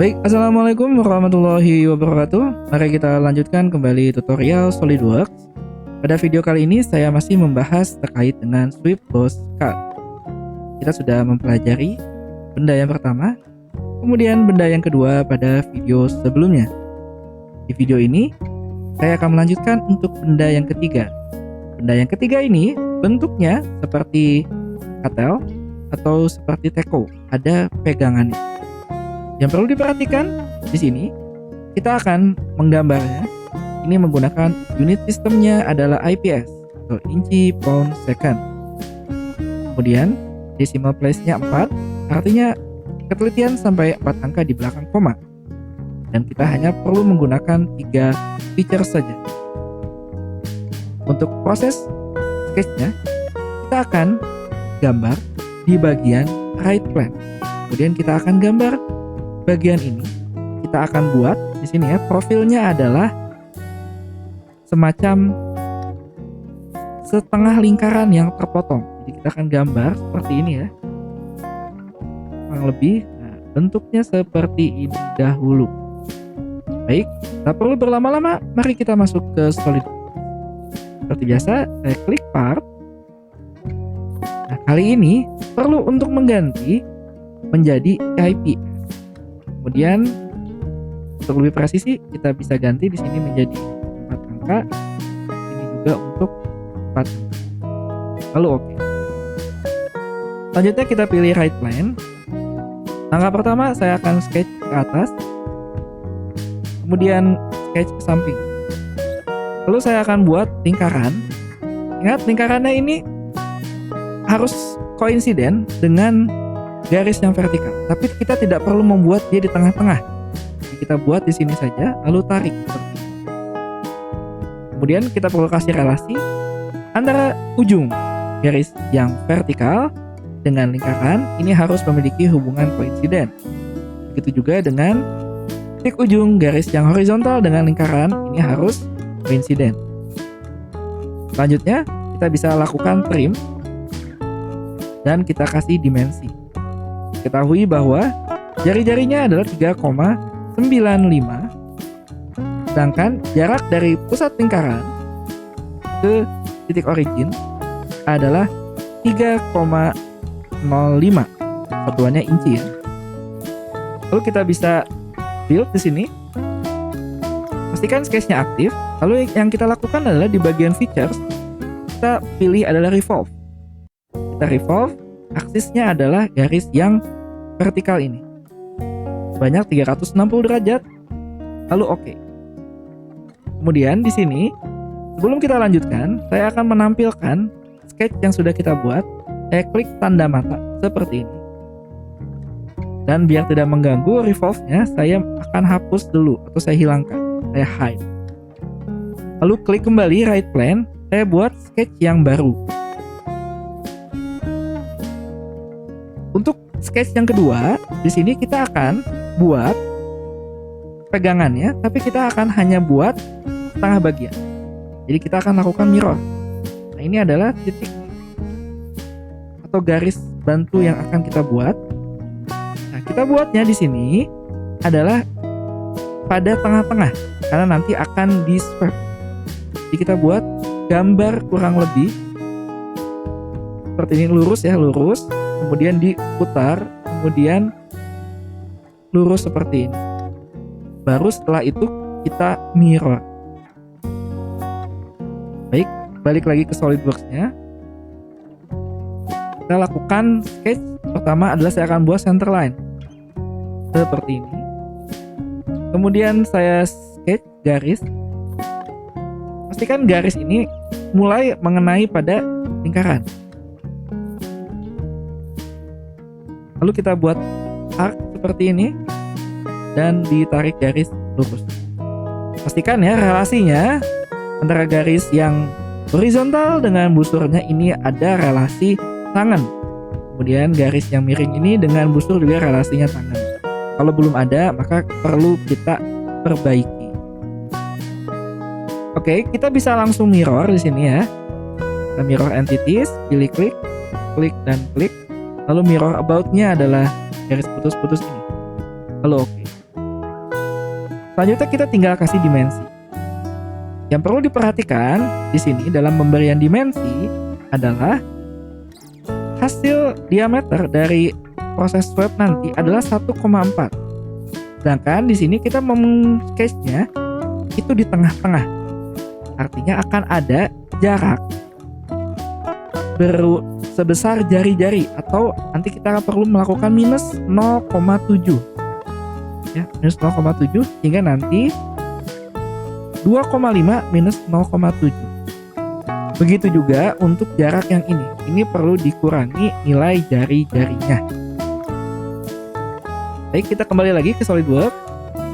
Baik, assalamualaikum warahmatullahi wabarakatuh. Mari kita lanjutkan kembali tutorial SolidWorks. Pada video kali ini saya masih membahas terkait dengan sweep boss cut. Kita sudah mempelajari benda yang pertama, kemudian benda yang kedua pada video sebelumnya. Di video ini saya akan melanjutkan untuk benda yang ketiga. Benda yang ketiga ini bentuknya seperti katel atau seperti teko, ada pegangannya. Yang perlu diperhatikan di sini, kita akan menggambarnya. Ini menggunakan unit sistemnya adalah IPS atau inci pound second. Kemudian decimal place-nya 4, artinya ketelitian sampai 4 angka di belakang koma. Dan kita hanya perlu menggunakan 3 feature saja. Untuk proses sketch-nya, kita akan gambar di bagian right plane. Kemudian kita akan gambar bagian ini. Kita akan buat di sini ya, profilnya adalah semacam setengah lingkaran yang terpotong. Jadi kita akan gambar seperti ini ya, kurang lebih. Nah, bentuknya seperti ini dahulu. Baik, tak perlu berlama-lama, mari kita masuk ke SolidWorks. Seperti biasa, saya klik part. Nah, kali ini perlu untuk mengganti menjadi IPS. Kemudian untuk lebih presisi kita bisa ganti di sini menjadi 4 angka. Ini juga untuk 4 angka. Lalu oke. Selanjutnya kita pilih right plane. Langkah pertama saya akan sketch ke atas. Kemudian sketch ke samping. Lalu saya akan buat lingkaran. Ingat, lingkarannya ini harus koinsiden dengan garis yang vertikal, tapi kita tidak perlu membuat dia di tengah-tengah. Jadi kita buat di sini saja, lalu tarik seperti ini. Kemudian kita perlu kasih relasi antara ujung garis yang vertikal dengan lingkaran. Ini harus memiliki hubungan koinsiden. Begitu juga dengan titik ujung garis yang horizontal dengan lingkaran, ini harus koinsiden. Selanjutnya kita bisa lakukan trim dan kita kasih dimensi. Ketahui bahwa jari-jarinya adalah 3,95, sedangkan jarak dari pusat lingkaran ke titik origin adalah 3,05, satuannya inci ya. Lalu kita bisa build di sini. Pastikan sketch-nya aktif. Lalu yang kita lakukan adalah di bagian features kita pilih adalah revolve. Kita revolve, aksisnya adalah garis yang vertikal ini sebanyak 360 derajat, lalu oke. Kemudian di sini sebelum kita lanjutkan, saya akan menampilkan sketch yang sudah kita buat. Saya klik tanda mata seperti ini, dan biar tidak mengganggu revolve-nya, saya akan hapus dulu atau saya hilangkan, saya hide. Lalu klik kembali right plane, saya buat sketch yang baru. Untuk sketch yang kedua, di sini kita akan buat pegangannya, tapi kita akan hanya buat setengah bagian. Jadi kita akan lakukan mirror. Nah, ini adalah titik atau garis bantu yang akan kita buat. Nah, kita buatnya di sini adalah pada tengah-tengah, karena nanti akan di sweep. Jadi kita buat gambar kurang lebih seperti ini, lurus ya, lurus. Kemudian diputar, kemudian lurus seperti ini. Baru setelah itu kita mirror. Baik, balik lagi ke SolidWorks-nya. Kita lakukan sketch. Pertama adalah saya akan buat center line seperti ini. Kemudian saya sketch garis. Pastikan garis ini mulai mengenai pada lingkaran. Lalu kita buat arc seperti ini dan ditarik garis lurus. Pastikan ya relasinya antara garis yang horizontal dengan busurnya ini ada relasi tangan. Kemudian garis yang miring ini dengan busur juga relasinya tangan. Kalau belum ada, maka perlu kita perbaiki. Oke, kita bisa langsung mirror di sini ya. Kita mirror entities, pilih klik, klik dan klik. Lalu mirror about-nya adalah garis putus-putus ini. Lalu oke. Selanjutnya kita tinggal kasih dimensi. Yang perlu diperhatikan di sini dalam pemberian dimensi adalah hasil diameter dari proses swab nanti adalah 1,4. Sedangkan di sini kita sketch-nya itu di tengah-tengah. Artinya akan ada jarak sebesar jari-jari, atau nanti kita perlu melakukan minus 0,7 ya, minus 0,7 hingga nanti 2,5 minus 0,7. Begitu juga untuk jarak yang ini perlu dikurangi nilai jari-jarinya. Baik, kita kembali lagi ke SolidWorks,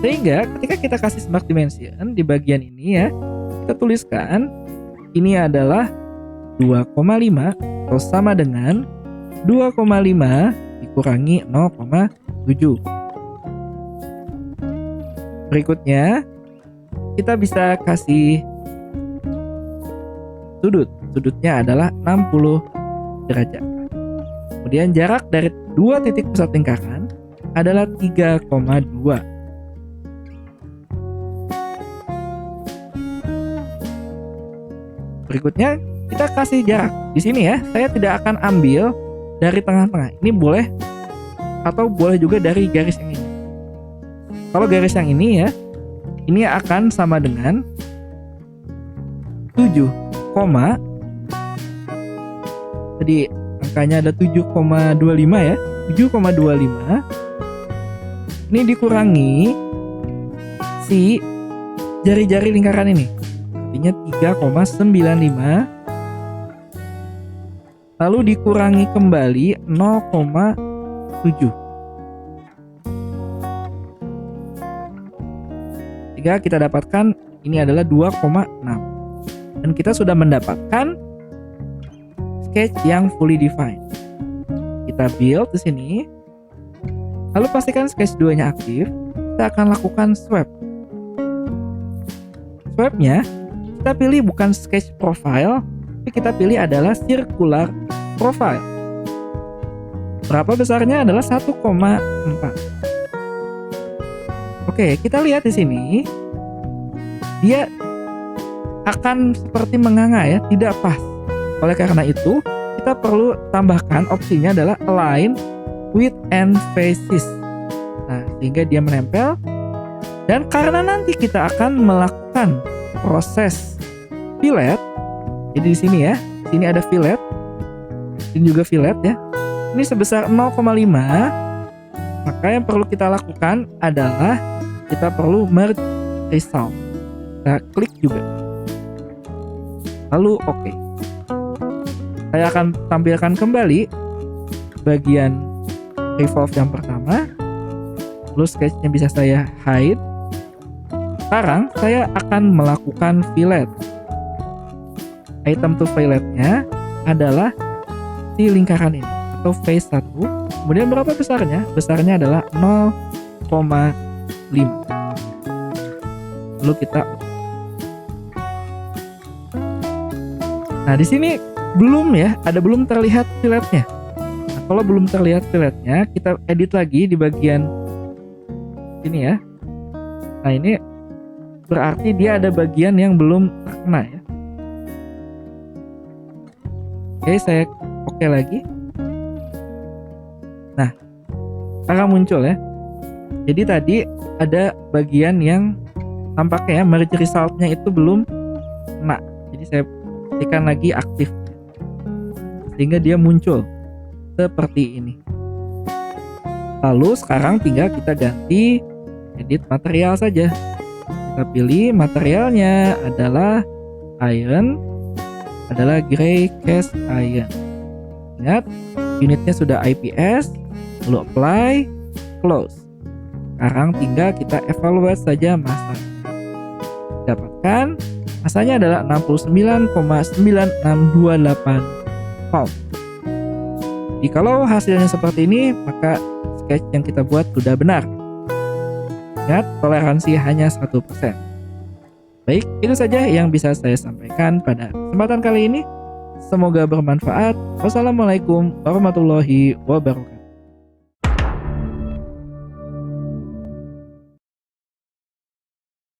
sehingga ketika kita kasih Smart Dimension di bagian ini ya, kita tuliskan ini adalah 2,5 atau sama dengan 2,5 dikurangi 0,7. Berikutnya kita bisa kasih sudutnya adalah 60 derajat. Kemudian jarak dari dua titik pusat lingkaran adalah 3,2. Berikutnya kita kasih jarak. Di sini ya, saya tidak akan ambil dari tengah-tengah. Ini boleh atau boleh juga dari garis yang ini. Kalau garis yang ini ya, ini akan sama dengan 7, tadi angkanya ada 7,25 ya. 7,25 ini dikurangi si jari-jari lingkaran ini, artinya 3,95, lalu dikurangi kembali 0,7, sehingga kita dapatkan ini adalah 2,6. Dan kita sudah mendapatkan sketch yang fully defined. Kita build di sini, lalu pastikan sketch 2-nya aktif. Kita akan lakukan swap. Swapnya kita pilih bukan sketch profile, tapi kita pilih adalah circular profile. Berapa besarnya adalah 1,4. Oke, kita lihat di sini dia akan seperti menganga ya, tidak pas. Oleh karena itu, kita perlu tambahkan opsinya adalah align with and faces. Nah, sehingga dia menempel. Dan karena nanti kita akan melakukan proses fillet, jadi di sini ya, sini ada fillet, ini juga fillet ya. Ini sebesar 0,5. Maka yang perlu kita lakukan adalah kita perlu merge result. Kita klik juga. Lalu oke. Saya akan tampilkan kembali bagian revolve yang pertama. Lalu sketchnya bisa saya hide. Sekarang saya akan melakukan fillet. Item to filletnya adalah si lingkaran ini atau face 1. Kemudian berapa besarnya? Besarnya adalah 0,5. Lalu kita. Nah, di sini belum ya, belum terlihat filletnya. Nah, kalau belum terlihat filletnya, kita edit lagi di bagian sini ya. Nah, ini berarti dia ada bagian yang belum terkena ya. Oke, saya oke lagi. Nah, sekarang muncul ya. Jadi tadi ada bagian yang tampaknya ya, merge resultnya itu belum kena. Jadi saya pastikan lagi aktif sehingga dia muncul seperti ini. Lalu sekarang tinggal kita ganti edit material saja. Kita pilih materialnya adalah iron, adalah gray cast iron. Ingat, unitnya sudah IPS, lalu apply, close. Sekarang tinggal kita evaluate saja masa. Dapatkan masanya adalah 69,9628 pound. Jikalau hasilnya seperti ini, maka sketch yang kita buat sudah benar. Ingat, toleransi hanya 1%. Baik, itu saja yang bisa saya sampaikan pada kesempatan kali ini. Semoga bermanfaat. Wassalamualaikum warahmatullahi wabarakatuh.